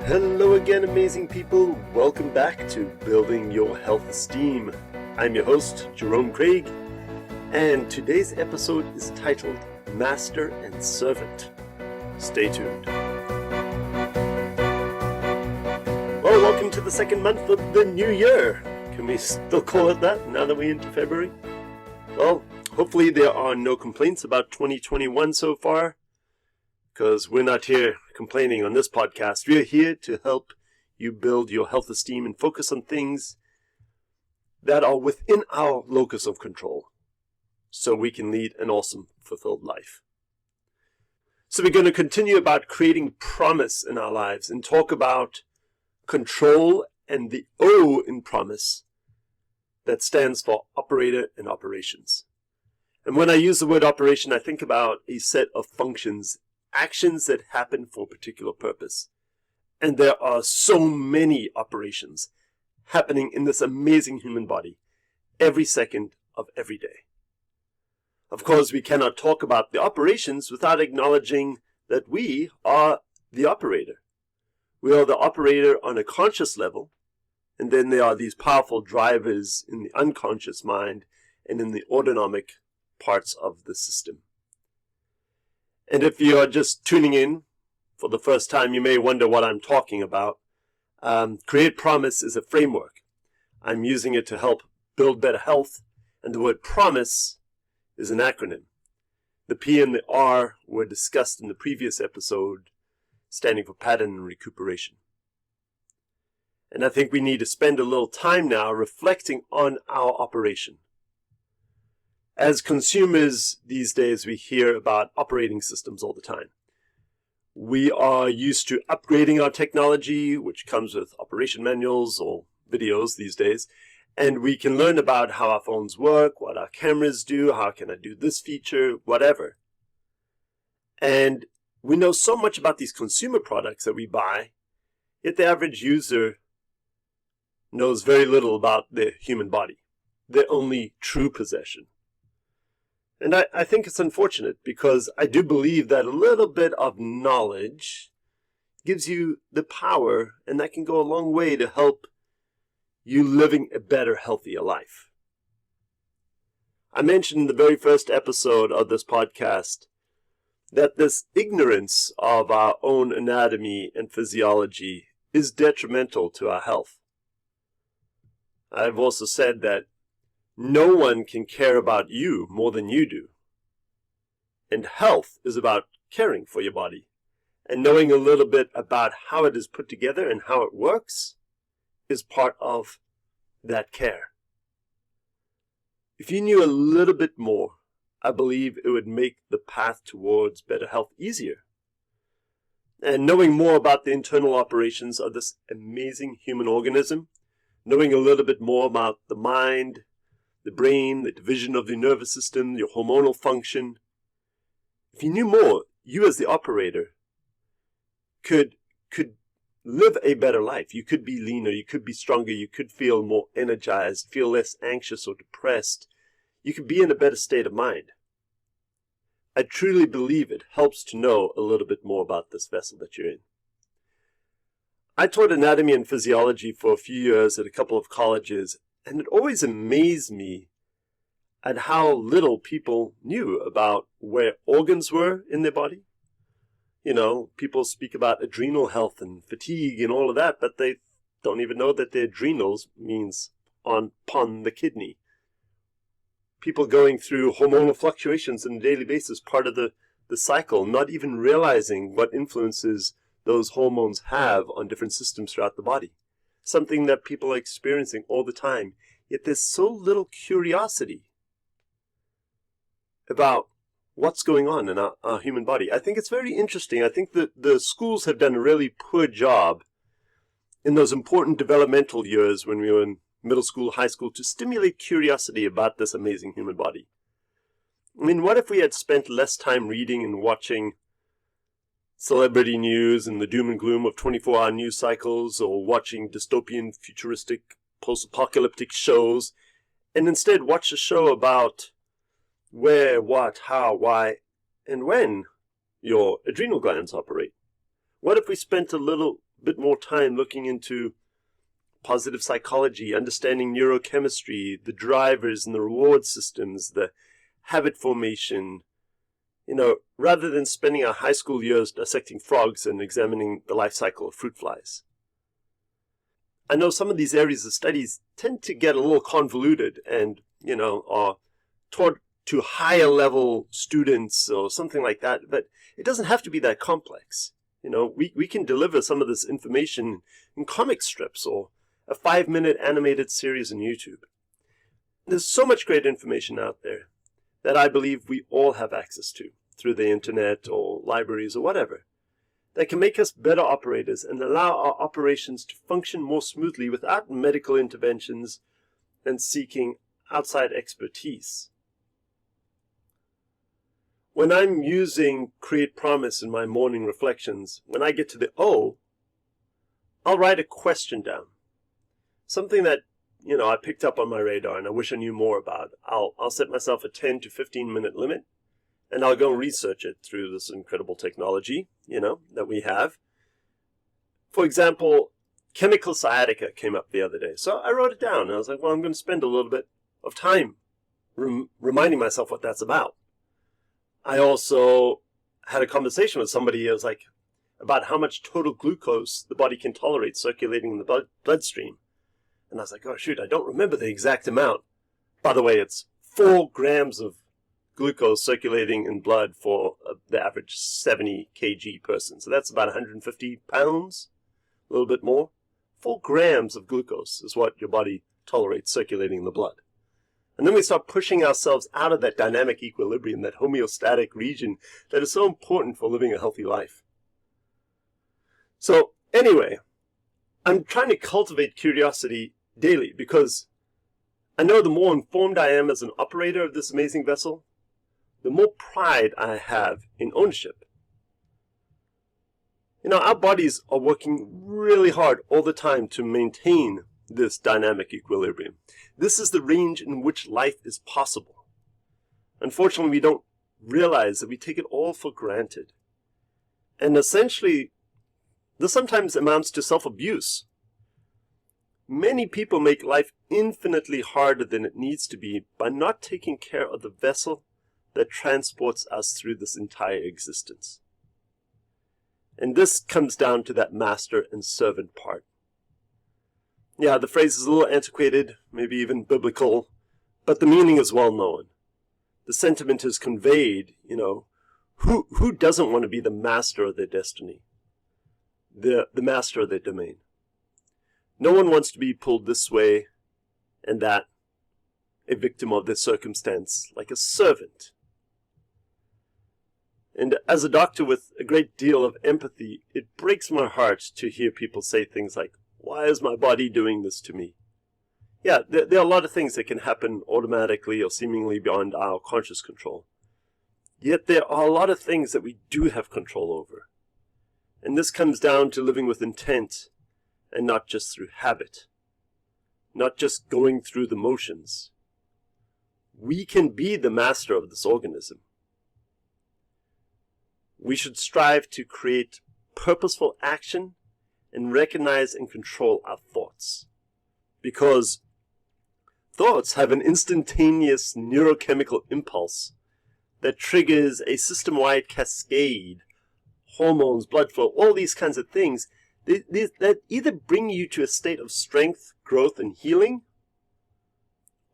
Hello again, amazing people. Welcome back to Building Your Health Esteem. I'm your host, Jerome Craig, and today's episode is titled Master and Servant. Stay tuned. Well, welcome to the second month of the new year. Can we still call it that now that we're into February? Well, hopefully there are no complaints about 2021 so far, because we're not here complaining on this podcast. We're here to help you build your health esteem and focus on things that are within our locus of control so we can lead an awesome, fulfilled life. So we're going to continue about creating promise in our lives and talk about control and the O in promise that stands for operator and operations. And when I use the word operation, I think about a set of functions, actions that happen for a particular purpose. And there are so many operations happening in this amazing human body every second of every day. Of course, we cannot talk about the operations without acknowledging that we are the operator. We are the operator on a conscious level, and then there are these powerful drivers in the unconscious mind and in the autonomic parts of the system. And if you are just tuning in for the first time, you may wonder what I'm talking about. Create Promise is a framework. I'm using it to help build better health, and the word promise is an acronym. The P and the R were discussed in the previous episode, standing for pattern and recuperation. And I think we need to spend a little time now reflecting on our operation. As consumers these days, we hear about operating systems all the time. We are used to upgrading our technology, which comes with operation manuals or videos these days, and we can learn about how our phones work, what our cameras do, how can I do this feature, whatever. And we know so much about these consumer products that we buy, yet the average user knows very little about the human body, their only true possession. And I think it's unfortunate, because I do believe that a little bit of knowledge gives you the power, and that can go a long way to help you living a better, healthier life. I mentioned in the very first episode of this podcast that this ignorance of our own anatomy and physiology is detrimental to our health. I've also said that no one can care about you more than you do. And health is about caring for your body. And knowing a little bit about how it is put together and how it works is part of that care. If you knew a little bit more, I believe it would make the path towards better health easier. And knowing more about the internal operations of this amazing human organism, knowing a little bit more about the mind, the brain, the division of the nervous system, your hormonal function. If you knew more, you as the operator could live a better life. You could be leaner, you could be stronger, you could feel more energized, feel less anxious or depressed. You could be in a better state of mind. I truly believe it helps to know a little bit more about this vessel that you're in. I taught anatomy and physiology for a few years at a couple of colleges, and it always amazed me at how little people knew about where organs were in their body. You know, people speak about adrenal health and fatigue and all of that, but they don't even know that the adrenals means upon the kidney. People going through hormonal fluctuations on a daily basis, part of the cycle, not even realizing what influences those hormones have on different systems throughout the body. Something that people are experiencing all the time, yet there's so little curiosity about what's going on in our human body. I think it's very interesting. I think that the schools have done a really poor job in those important developmental years when we were in middle school, high school, to stimulate curiosity about this amazing human body. I mean, what if we had spent less time reading and watching celebrity news and the doom and gloom of 24-hour news cycles, or watching dystopian, futuristic, post-apocalyptic shows, and instead watch a show about where, what, how, why, and when your adrenal glands operate? What if we spent a little a bit more time looking into positive psychology, understanding neurochemistry, the drivers and the reward systems, the habit formation, rather than spending our high school years dissecting frogs and examining the life cycle of fruit flies. I know some of these areas of studies tend to get a little convoluted and, are taught to higher level students or something like that, but it doesn't have to be that complex. We can deliver some of this information in comic strips or a 5-minute animated series on YouTube. There's so much great information out there that I believe we all have access to through the internet or libraries or whatever, that can make us better operators and allow our operations to function more smoothly without medical interventions and seeking outside expertise. When I'm using Create Promise in my morning reflections, when I get to the O, I'll write a question down. Something that, I picked up on my radar and I wish I knew more about. I'll set myself a 10 to 15 minute limit, and I'll go and research it through this incredible technology, that we have. For example, chemical sciatica came up the other day. So I wrote it down. And I was like, well, I'm going to spend a little bit of time reminding myself what that's about. I also had a conversation with somebody about how much total glucose the body can tolerate circulating in the bloodstream. And I was like, oh, shoot, I don't remember the exact amount. By the way, it's 4 grams of glucose circulating in blood for the average 70 kg person. So that's about 150 pounds, a little bit more. 4 grams of glucose is what your body tolerates circulating in the blood. And then we start pushing ourselves out of that dynamic equilibrium, that homeostatic region that is so important for living a healthy life. So anyway, I'm trying to cultivate curiosity daily because I know the more informed I am as an operator of this amazing vessel, the more pride I have in ownership. Our bodies are working really hard all the time to maintain this dynamic equilibrium. This is the range in which life is possible. Unfortunately, we don't realize that we take it all for granted. And essentially, this sometimes amounts to self-abuse. Many people make life infinitely harder than it needs to be by not taking care of the vessel that transports us through this entire existence. And this comes down to that master and servant part. Yeah, the phrase is a little antiquated, maybe even biblical, but the meaning is well known. The sentiment is conveyed, who doesn't want to be the master of their destiny, the master of their domain? No one wants to be pulled this way and that, a victim of their circumstance, like a servant. And as a doctor with a great deal of empathy, it breaks my heart to hear people say things like, why is my body doing this to me? Yeah, there are a lot of things that can happen automatically or seemingly beyond our conscious control. Yet there are a lot of things that we do have control over. And this comes down to living with intent and not just through habit, not just going through the motions. We can be the master of this organism. We should strive to create purposeful action and recognize and control our thoughts. Because thoughts have an instantaneous neurochemical impulse that triggers a system-wide cascade, hormones, blood flow, all these kinds of things that either bring you to a state of strength, growth, and healing,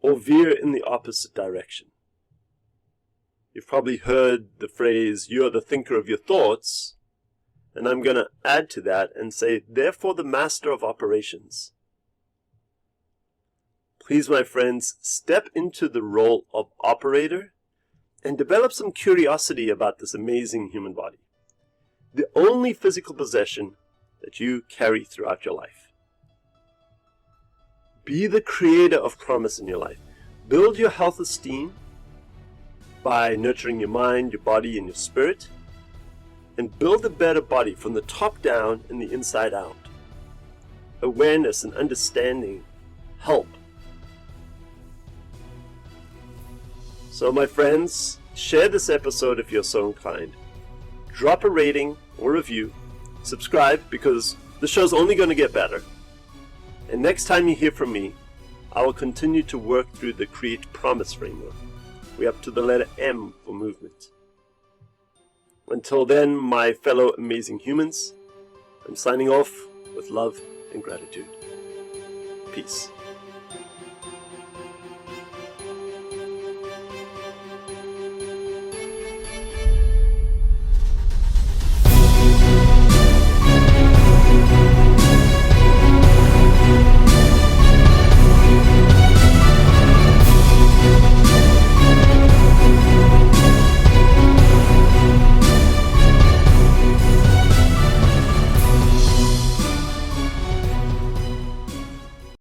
or veer in the opposite direction. You've probably heard the phrase, you're the thinker of your thoughts, and I'm going to add to that and say, therefore the master of operations. Please, my friends, step into the role of operator and develop some curiosity about this amazing human body, the only physical possession that you carry throughout your life. Be the creator of promise in your life. Build your health esteem by nurturing your mind, your body, and your spirit, and build a better body from the top down and the inside out. Awareness and understanding help. So my friends, share this episode if you're so inclined. Drop a rating or review. Subscribe, because The show's only going to get better. And next time you hear from me, I will continue to work through the Create Promise framework. We're up to the letter M for movement. Until then, my fellow amazing humans, I'm signing off with love and gratitude. Peace.